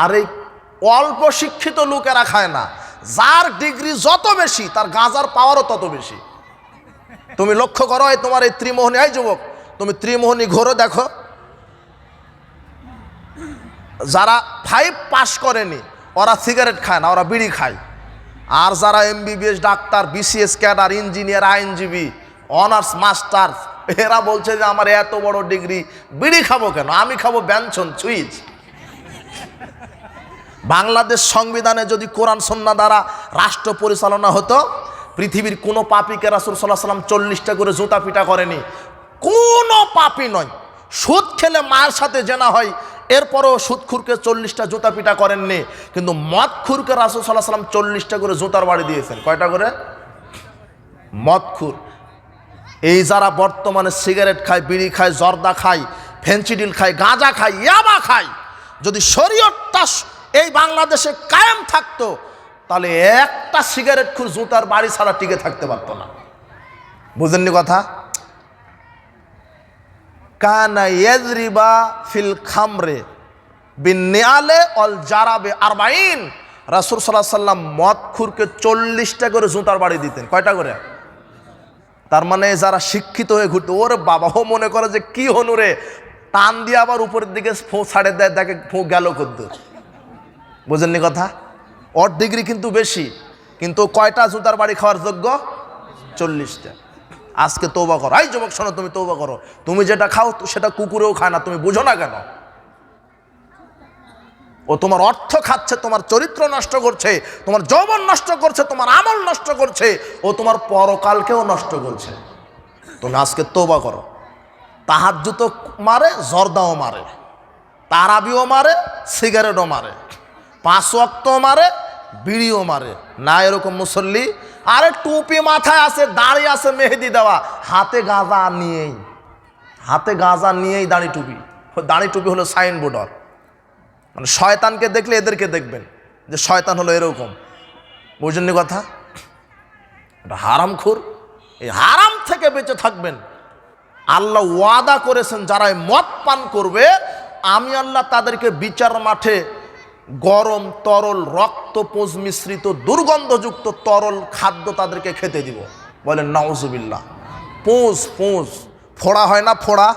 আর এই অল্প শিক্ষিত লোকেরা খায় না, যার ডিগ্রি যত বেশি তার গাঁজার পাওয়ারও তত বেশি। তুমি লক্ষ্য করো, এই তোমার এই ত্রিমোহনী, এই যুবক তুমি ত্রিমোহনী ঘোরো দেখো, যারা 5 পাস করেনি ওরা সিগারেট খায় না, ওরা বিড়ি খায়। আর যারা MBBS doctor, BCS cadre, engineer, আইনজীবী, অনার্স মাস্টার্স, এরা বলছে যে আমার এত বড় ডিগ্রি, বিড়ি খাবো কেন, আমি খাবো ব্যঞ্জন সুইচ। বাংলাদেশ সংবিধানে যদি কোরআন সুন্নাহ দ্বারা রাষ্ট্র পরিচালনা হতো, পৃথিবীর কোনো পাপীকে রাসূল সাল্লাল্লাহু আলাইহি ওয়াসাল্লাম 40টা করে জুতা পিটা করেনি। কোনো পাপী নয়, সুদ খেলে মায়ের সাথে জেনা হয়, এরপরও সুদখুরকে 40টা জুতা পিটা করেননি। কিন্তু মদখুরকে রাসূল সাল্লাল্লাহু আলাইহি ওয়াসাল্লাম 40টা করে জুতার বাড়ি দিয়েছেন। কয়টা করে? মদখুর। এই যারা বর্তমানে সিগারেট খায়, বিড়ি খায়, জর্দা খায়, ফেন্সিডিল খায়, গাঁজা খায়, ইয়াবা খায়, যদি শরীয়তটা এই বাংলাদেশে কায়েম থাকতো তাহলে একটা সিগারেট খুর জুতার বাড়ি ছাড়া টিকে থাকতে পারতো না। বুঝেননি কথা? কানা ইয়াজরিবা ফিল খামরে বিন্নিয়ালে অল জারাবে 40। রাসূল সাল্লাল্লাহু আলাইহি ওয়াসাল্লাম মদখুরকে 40টা করে জুতার বাড়ি দিতেন। কয়টা করে? তার মানে যারা শিক্ষিত হয়ে ঘুরতো, ওর বাবাও মনে করে যে কি হনুরে, টান দিয়ে আবার উপরের দিকে ফু ছাড়ে দেয়, দেখে ফু গেল কদ্দুর। বুঝেননি কথা? ওর ডিগ্রি কিন্তু বেশি, কিন্তু কয়টা জুতার বাড়ি খাওয়ার যোগ্য? 40টা। আজকে তওবা করো। এই যুবক শোনো, তুমি তওবা করো। তুমি যেটা খাও সেটা কুকুরেও খায় না, তুমি বুঝো না কেন? ও তোমার অর্থ খাচ্ছে, তোমার চরিত্র নষ্ট করছে, তোমার যৌবন নষ্ট করছে, তোমার আমল নষ্ট করছে, ও তোমার পরকালকেও নষ্ট করছে। তুমি আজকে তওবা করো। তাহাজ্জুদও মারে, জর্দাও মারে, তারাবিও মারে, সিগারেটও মারে, 5 ওয়াক্তও মারে, বিড়িও মারে না। এরকম মুসল্লি, আরে টুপি মাথায় আছে, দাড়ি আছে মেহেদি দেওয়া, হাতে গাঁজা নিয়েই দাড়ি টুপি। দাড়ি টুপি হলো সাইনবোর্ডর, মানে শয়তানকে দেখলে এদেরকে দেখবেন যে শয়তান হলো এরকম। বুঝলেন কথা? এটা হারামখোর। এই হারাম থেকে বেঁচে থাকবেন। আল্লাহ ওয়াদা করেছেন যারা মদ পান করবে, আমি আল্লাহ তাদেরকে বিচার মাঠে গরম তরল রক্তপোষ মিশ্রিত দুর্গন্ধযুক্ত তরল খাদ্য তাদেরকে খেতে দিব। বলেন নাউজুবিল্লাহ। পোঁজ ফোড়া হয় না, ফোড়া।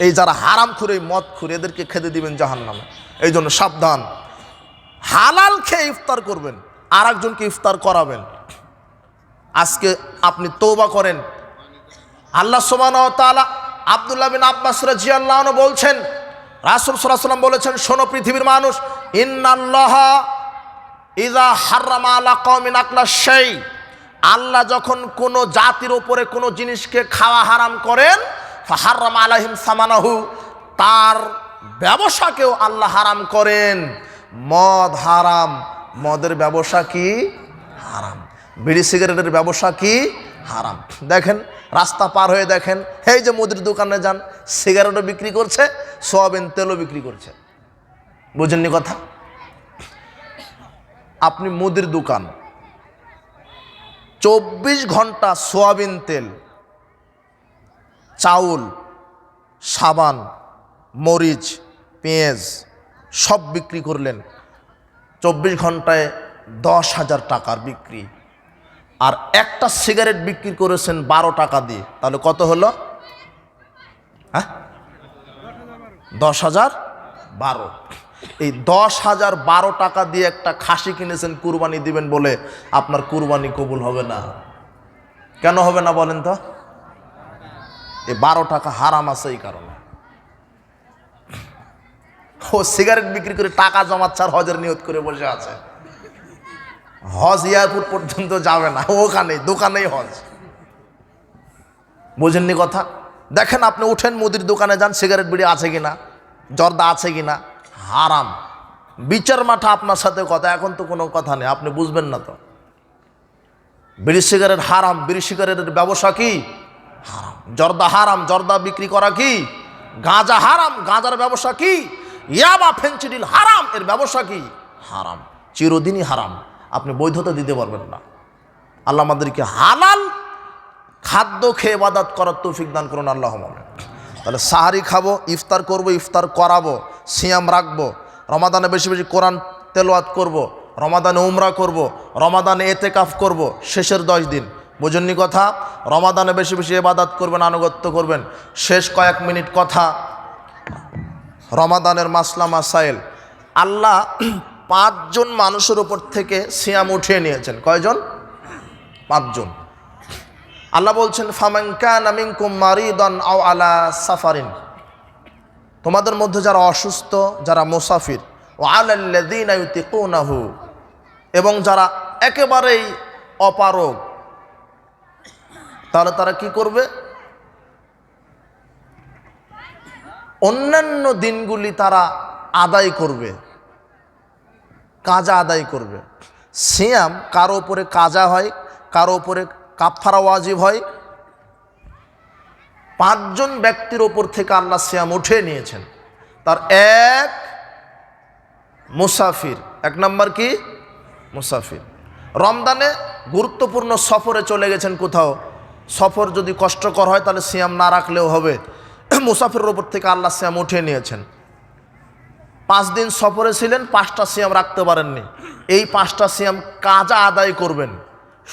এই যারা হারামখোর, এই মদখোর, এদেরকে খেতে দিবেন জাহান্নামে। এই জন্য সাবধান। হালাল খেয়ে ইফতার করবেন, আর একজনকে ইফতার করাবেন। আজকে আপনি তওবা করেন। আল্লাহ সুবহানাহু ওয়া তাআলা আব্দুল্লাহ বিন আব্বাস রাদিয়াল্লাহু আনহু বলছেন, রাসূল সাল্লাল্লাহু আলাইহি ওয়াসাল্লাম বলেছেন, শোনো পৃথিবীর মানুষ, ইন্নাল্লাহা ইযা হাররামা আলা কওমিন আকলা শাই, আল্লাহ যখন কোনো জাতির উপরে কোনো জিনিসকে খাওয়া হারাম করেন, ফাহাররামা আলাইহিম সামানাহু, তার ব্যবসাকেও আল্লাহ হারাম করেন। মদ হারাম, মদের ব্যবসা কি হারাম, বিড়ি সিগারেটের ব্যবসা কি হারাম। দেখেন রাস্তা পার হয়ে দেখেন, এই যে মুদির দোকানে যান, সিগারেটও বিক্রি করছে, সয়াবিন তেলও বিক্রি করছে। বুঝেননি কথা? আপনি মুদির দোকান, 24 ঘন্টা সয়াবিন তেল, চাউল, সাবান, মরিচ, পেঁয়াজ সব বিক্রি করলেন, 24 ঘন্টায় 10,000 টাকার বিক্রি। আর একটা সিগারেট বিক্রি করেছেন 12 টাকা দিয়ে, তাহলে কত হলো? হ্যাঁ, 10,012। এই 10,012 টাকা দিয়ে একটা খাসি কিনেছেন কুরবানি দিবেন বলে, আপনার কুরবানি কবুল হবে না। কেন হবে না বলেন তো? এই 12 টাকা হারাম আছে এই কারণে। ও সিগারেট বিক্রি করে টাকা জমাচ্ছে আর হজের নিয়ত করে বসে আছে। হজ এয়ারপোর্ট পর্যন্ত যাবে না, ওখানে দোকানেই হজ। বুঝেননি কথা? দেখেন আপনি উঠেন মুদির দোকানে যান, সিগারেট বিড়ি আছে কিনা, জর্দা আছে কিনা, হারাম। বিচার মাঠে আপনার সাথে কথা, এখন তো কোনো কথা নেই, আপনি বুঝবেন না তো। বিড়ি সিগারেট হারাম, বিড়ি সিগারেটের ব্যবসা কি হারাম। জর্দা হারাম, জর্দা বিক্রি করা কি। গাঁজা হারাম, গাঁজার ব্যবসা কি। ইয়াবা ফেন্সিডিল হারাম, এর ব্যবসা কি হারাম, চিরদিনই হারাম। আপনি বৈধতা দিতে পারবেন না। আল্লাহ আমাদেরকে হালাল খাদ্য খেয়ে ইবাদত করার তৌফিক দান করুন আল্লাহুম্মা। তাহলে সাহারি খাবো, ইফতার করব, ইফতার করাবো, সিয়াম রাখবো, রমাদানে বেশি বেশি কোরআন তেলাওয়াত করব, রমাদানে উমরা করব, রমাদানে এতেকাফ করব শেষের 10 দিন। বুঝেননি কথা? রমাদানে বেশি বেশি ইবাদত করবেন, আনুগত্য করবেন। শেষ কয়েক মিনিট কথা, রমাদানের মাসলা মাসাইল। আল্লাহ 5 জন মানুষের উপর থেকে সিয়াম উঠিয়ে নিয়েছেন। কয়জন? 5 জন। আল্লাহ বলছেন ফামান কানা মিনকুম মারিদান আও আলা সাফারিন, তোমাদের মধ্যে যারা অসুস্থ, যারা মুসাফির, ওয়া আলাল্লাযীনা ইউতিকুনাহু, এবং যারা একেবারেই অপারগ, তাহলে তারা কি করবে? অন্যান্য দিনগুলি তারা আদায় করবে, কাজা আদায় করবে। সিয়াম কারো উপরে কাজা হয়, কারো উপরে কাফারা ওয়াজিব হয়। 5 জন ব্যক্তির ওপর থেকে আল্লাহ সিয়াম উঠে নিয়েছেন। তার এক মুসাফির, 1 নম্বর কি? মুসাফির। রমজানে গুরুত্বপূর্ণ সফরে চলে গেছেন কোথাও, সফর যদি কষ্টকর হয় তাহলে সিয়াম না রাখলেও হবে। মুসাফিরের ওপর থেকে আল্লাহ সিয়াম উঠে নিয়েছেন। 5 দিন সফরে ছিলেন, 5টা সিয়াম রাখতে পারেননি। এই 5টা সিয়াম কাজা আদায় করবেন।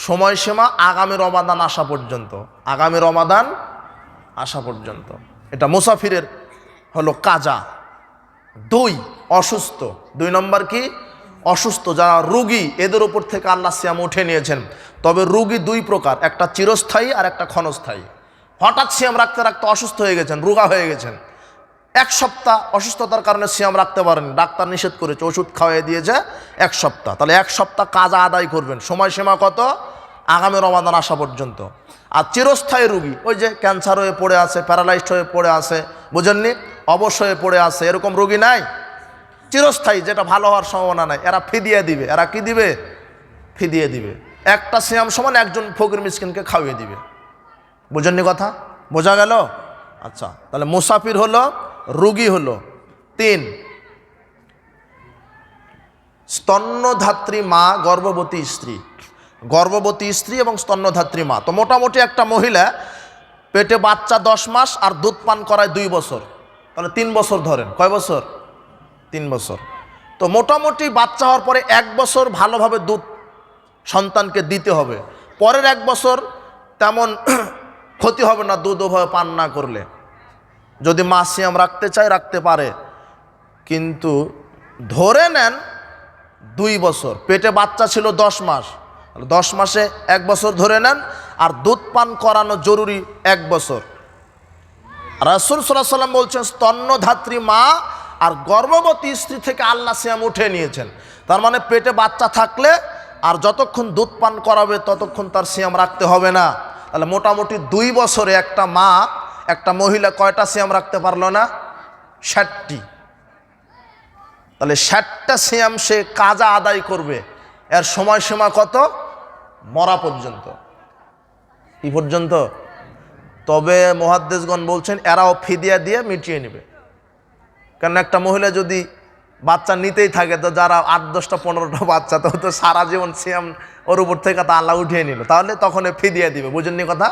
সময়সীমা আগামী রমাদান আসা পর্যন্ত, আগামী রমাদান আসা পর্যন্ত। এটা মুসাফিরের হলো কাজা। 2 অসুস্থ, 2 নম্বর কি? অসুস্থ যারা রোগী, এদের উপর থেকে আল্লাহ সিয়াম উঠে নিয়েছেন। তবে রোগী 2 প্রকার, একটা চিরস্থায়ী আর একটা ক্ষণস্থায়ী। হঠাৎ সিয়াম রাখতে রাখতে অসুস্থ হয়ে গেছেন, রোগা হয়ে গেছেন, 1 সপ্তাহ অসুস্থতার কারণে সিয়াম রাখতে পারেন, ডাক্তার নিষেধ করেছে, ওষুধ খাওয়াই দিয়েছে 1 সপ্তাহ, তাহলে 1 সপ্তাহ কাজা আদায় করবেন। সময়সীমা কত? আগামী রমাদান আসা পর্যন্ত। আর চিরস্থায়ী রোগী, ওই যে ক্যান্সার হয়ে পড়ে আছে, প্যারালাইজড হয়ে পড়ে আছে, বুঝেননি, অবশ হয়ে পড়ে আছে, এরকম রোগী নাই। চিরস্থায়ী, যেটা ভালো হওয়ার সম্ভাবনা নাই, এরা ফিদিয়ে দিবে। এরা কি দিবে? ফিদিয়ে দিবে। একটা সিয়াম সমান একজন ফকির মিসকিনকে খাওয়িয়ে দিবে। বুঝেননি কথা? বোঝা গেল? আচ্ছা, তাহলে মুসাফির হলো, রোগী হলো। 3 স্তন্যধাত্রী মা, গর্ভবতী স্ত্রী। গর্ভবতী স্ত্রী এবং স্তন্যধাত্রী মা, তো মোটামুটি একটা মহিলা পেটে বাচ্চা 10 মাস আর দুধ পান করায় 2 বছর, তাহলে 3 বছর ধরেন। কয় বছর? 3 বছর। তো মোটামুটি বাচ্চা হওয়ার পরে 1 বছর ভালোভাবে দুধ সন্তানকে দিতে হবে। পরের 1 বছর তেমন ক্ষতি হবে না দুধ ওভাবে পান না করলে। যদি মা সিয়াম রাখতে চায় রাখতে পারে, কিন্তু ধরে নেন 2 বছর, পেটে বাচ্চা ছিল 10 মাস, 10 মাসে 1 বছর ধরে নেন, আর দুধ পান করানো জরুরি 1 বছর। রাসূল সাল্লাল্লাহু আলাইহি ওয়াসাল্লাম বলছেন স্তন্যধাত্রী মা আর গর্ভবতী স্ত্রী থেকে আল্লাহ সিয়াম উঠে নিয়েছেন। তার মানে পেটে বাচ্চা থাকলে আর যতক্ষণ দুধ পান করাবে ততক্ষণ তার সিয়াম রাখতে হবে না। তাহলে মোটামুটি 2 বছরে একটা মা, একটা মহিলা কয়টা সিয়াম রাখতে পারলো না? 60টি। তাহলে 60টা সিয়াম সে কাজা আদায় করবে। এর সময়সীমা কত? মরা পর্যন্ত। কি পর্যন্ত? তবে মুহাদ্দিসগণ বলছেন এরাও ফিদিয়া দিয়ে মিটিয়ে নেবে। কারণ একটা মহিলা যদি বাচ্চা নিতেই থাকে, তো যারা 8, 10টা 15টা বাচ্চা, তো সারা জীবন সিয়াম ওর উপর থেকে তা আল্লাহ উঠিয়ে নিল, তাহলে তখন ফিদিয়া দিবে। বুঝেননি কথা?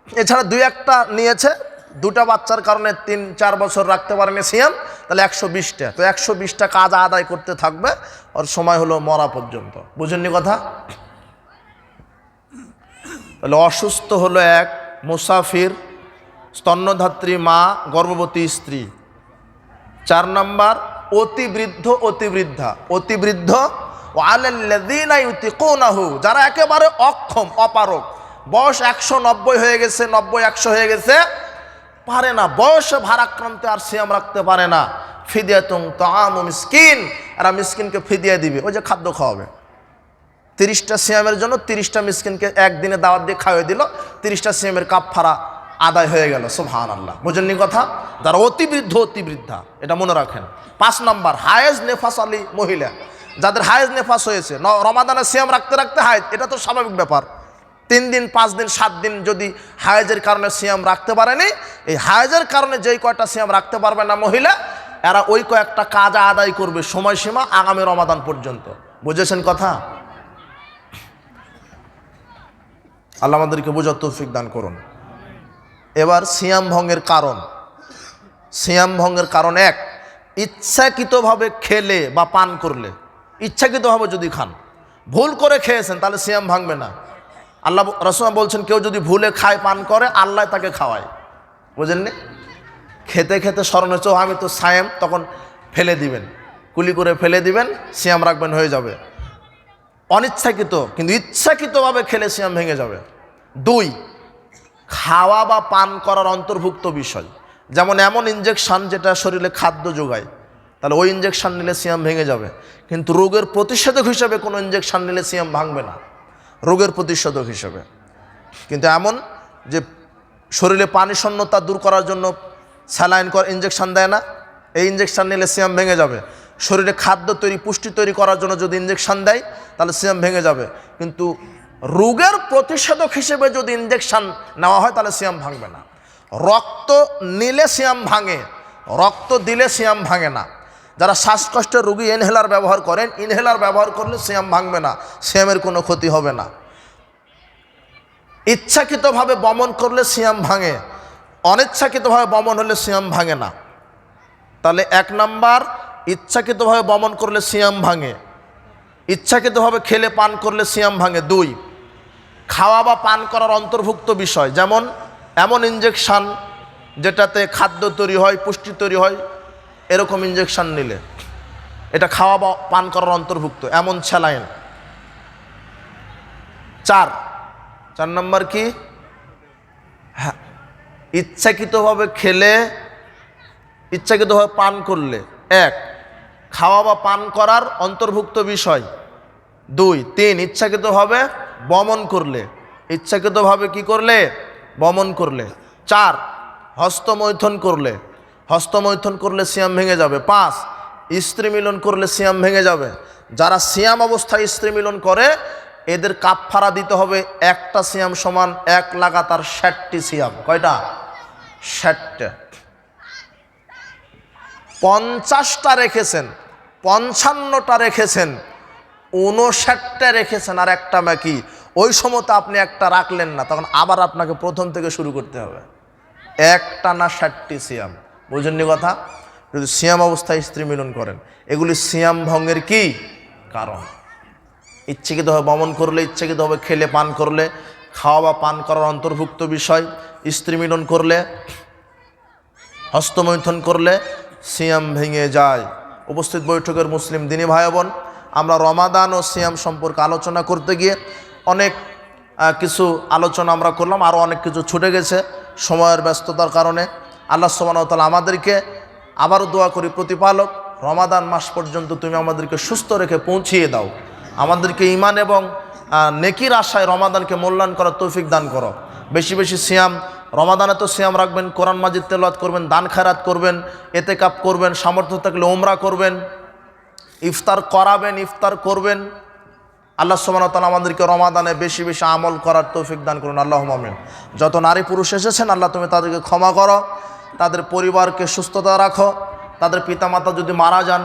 এছাড়া 2-1টা নিয়েছে, 2টা বাচ্চার কারণে 3-4 বছর রাখতে পারেনি সিয়াম, তাহলে 120টা। তো 120টা কাজ আদায় করতে থাকবে, ওর সময় হলো মরা পর্যন্ত। বুঝেননি কথা? তাহলে অসুস্থ হলো 1, মুসাফির, স্তন্যধাত্রী মা, গর্ভবতী স্ত্রী। 4 নম্বর অতিবৃদ্ধ, অতিবৃদ্ধা। অতিবৃদ্ধ ওয়া আলাল্লাযীনা ইউতিকুনাহু, যারা একেবারে অক্ষম, অপারগ, বয়স 190 হয়ে গেছে, 90-100 হয়ে গেছে, পারে না, বয়সে ভারাক্রান্তে আর সিয়াম রাখতে পারে না। ফিদিয়াতুন তাআমু মিসকিন, এরা মিসকিনকে ফিদিয়া দিবে, ওই যে খাদ্য খাওয়াবে। 30টা সিয়ামের জন্য 30টা মিসকিনকে একদিনে দাওয়াত দিয়ে খাওয়াই দিল, 30টা সিয়ামের কাফারা আদায় হয়ে গেল। সুবহানাল্লাহ। বুঝেননি কথা? যারা অতিবৃদ্ধ, অতিবৃদ্ধা, এটা মনে রাখেন। 5 নম্বর হায়েজ নেফাস আলী মহিলা, যাদের হায়েজ নেফাস হয়েছে, রমাদানে সিয়াম রাখতে রাখতে হায়েজ, এটা তো স্বাভাবিক ব্যাপার। 3 দিন, 5 দিন, 7 দিন যদি হায়েজের কারণে সিয়াম রাখতে পারেনি, এই হায়েজের কারণে যেই কয়টা সিয়াম রাখতে পারবে না মহিলা, এরা ওই কয়েকটা কাজ আদায় করবে, সময়সীমা আগামী রমাদান পর্যন্ত। বুঝেছেন কথা? আল্লাহ আমাদেরকে বোঝার তৌফিক দান করুন। এবার সিয়াম ভঙ্গের কারণ। সিয়াম ভঙ্গের কারণ 1, ইচ্ছাকৃতভাবে খেলে বা পান করলে, ইচ্ছাকৃতভাবে যদি খান, ভুল করে খেয়েছেন তাহলে সিয়াম ভাঙবে না। আল্লাহ রাসূল বলছেন কেউ যদি ভুলে খায় পান করে আল্লাহ তাকে খাওয়ায়, বুঝলেন? খেতে খেতে স্মরণ হচ্ছে আমি তো সায়েম, তখন ফেলে দিবেন, কুলি করে ফেলে দিবেন, সিয়াম রাখবেন, হয়ে যাবে। অনিচ্ছাকৃত, কিন্তু ইচ্ছাকৃতভাবে খেলে সিয়াম ভেঙে যাবে। 2, খাওয়া বা পান করার অন্তর্ভুক্ত বিষয়, যেমন এমন ইনজেকশান যেটা শরীরে খাদ্য যোগায়, তাহলে ওই ইনজেকশান নিলে সিয়াম ভেঙে যাবে। কিন্তু রোগের প্রতিষেধক হিসেবে কোনো ইনজেকশান নিলে সিয়াম ভাঙবে না, রোগের প্রতিষেধক হিসেবে। কিন্তু এমন যে শরীরে পানি শূন্যতা দূর করার জন্য স্যালাইন ইনজেকশান দেয় না, এই ইনজেকশান নিলে সিয়াম ভেঙে যাবে। শরীরে খাদ্য তৈরি, পুষ্টি তৈরি করার জন্য যদি ইনজেকশান দেয় তাহলে সিয়াম ভেঙে যাবে। কিন্তু রোগের প্রতিষেধক হিসেবে যদি ইনজেকশান নেওয়া হয় তাহলে সিয়াম ভাঙবে না। রক্ত নিলে সিয়াম ভাঙে, রক্ত দিলে সিয়াম ভাঙে না। যারা শ্বাসকষ্টের রোগী ইনহেলার ব্যবহার করেন, ইনহেলার ব্যবহার করলে সিয়াম ভাঙবে না, সিয়ামের কোনো ক্ষতি হবে না। ইচ্ছাকৃতভাবে বমন করলে সিয়াম ভাঙে, অনিচ্ছাকৃতভাবে বমন হলে সিয়াম ভাঙে না। তাহলে 1 নাম্বার, ইচ্ছাকৃতভাবে বমন করলে সিয়াম ভাঙে, ইচ্ছাকৃতভাবে খেলে পান করলে সিয়াম ভাঙে। 2, খাওয়া বা পান করার অন্তর্ভুক্ত বিষয়, যেমন এমন ইনজেকশান যেটাতে খাদ্য তৈরি হয়, পুষ্টি তৈরি হয়, এরকম ইনজেকশান নিলে এটা খাওয়া বা পান করার অন্তর্ভুক্ত, এমন স্যালাইন। 4 নম্বর কি? হ্যাঁ, ইচ্ছাকৃতভাবে খেলে, ইচ্ছাকৃতভাবে পান করলে 1, খাওয়া বা পান করার অন্তর্ভুক্ত বিষয়। 2, 3, ইচ্ছাকৃতভাবে বমন করলে, ইচ্ছাকৃতভাবে কি করলে? বমন করলে। 4, হস্তমৈথুন করলে, হস্তমৈথুন করলে সিয়াম ভেঙে যাবে। 5, স্ত্রী মিলন করলে সিয়াম ভেঙে যাবে। যারা সিয়াম অবস্থায় স্ত্রী মিলন করে এদের কাফফারা দিতে হবে, একটা সিয়াম সমান 1 লাগাতার 60টি সিয়াম। কয়টা? 60টা। 50টা রেখেছেন, 55টা রেখেছেন, 59টা রেখেছেন, আর একটা বাকি। ওই সময় তো আপনি একটা রাখলেন না, তখন আবার আপনাকে প্রথম থেকে শুরু করতে হবে। একটানা 60টি সিয়াম, বুঝেননি কথা? যদি সিয়াম অবস্থায় স্ত্রী মিলন করেন, এগুলি সিয়াম ভঙ্গের কি কারণ? ইচ্ছাকৃতভাবে বমন করলে, ইচ্ছাকৃতভাবে খেলে পান করলে, খাওয়া বা পান করার অন্তর্ভুক্ত বিষয়, স্ত্রী মিলন করলে, হস্তমৈথুন করলে সিয়াম ভেঙে যায়। উপস্থিত বৈঠকের মুসলিম দিনী ভাই বোন, আমরা রমাদান ও সিয়াম সম্পর্কে আলোচনা করতে গিয়ে অনেক কিছু আলোচনা আমরা করলাম, আরও অনেক কিছু ছুটে গেছে সময়ের ব্যস্ততার কারণে। আল্লাহ সুবহানাহু ওয়া তাআলা আমাদেরকে, আবারও দোয়া করি, প্রতিপালক রমাদান মাস পর্যন্ত তুমি আমাদেরকে সুস্থ রেখে পৌঁছিয়ে দাও, আমাদেরকে ঈমান এবং নেকির আশায় রমাদানকে মূল্যায়ন করার তৌফিক দান করো। বেশি বেশি সিয়াম, রমাদানে তো সিয়াম রাখবেন, কোরআন মাজিদ তেলাওয়াত করবেন, দান খায়রাত করবেন, এতেকাফ করবেন, সামর্থ্য থাকলে উমরা করবেন, ইফতার করাবেন, ইফতার করবেন। আল্লাহ সুবহানাহু ওয়া তাআলা আমাদেরকে রমাদানে বেশি বেশি আমল করার তৌফিক দান করুন, আল্লাহুম্মা আমিন। যত নারী পুরুষ এসেছেন আল্লাহ তুমি তাদেরকে ক্ষমা করো, তাদের পরিবারকে সুস্থতা রাখো, তাদের পিতামাতা যদি মারা যান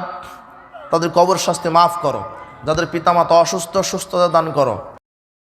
তাদের কবর শাস্তি মাফ করো, যাদের পিতামাতা অসুস্থ সুস্থতা দান করো।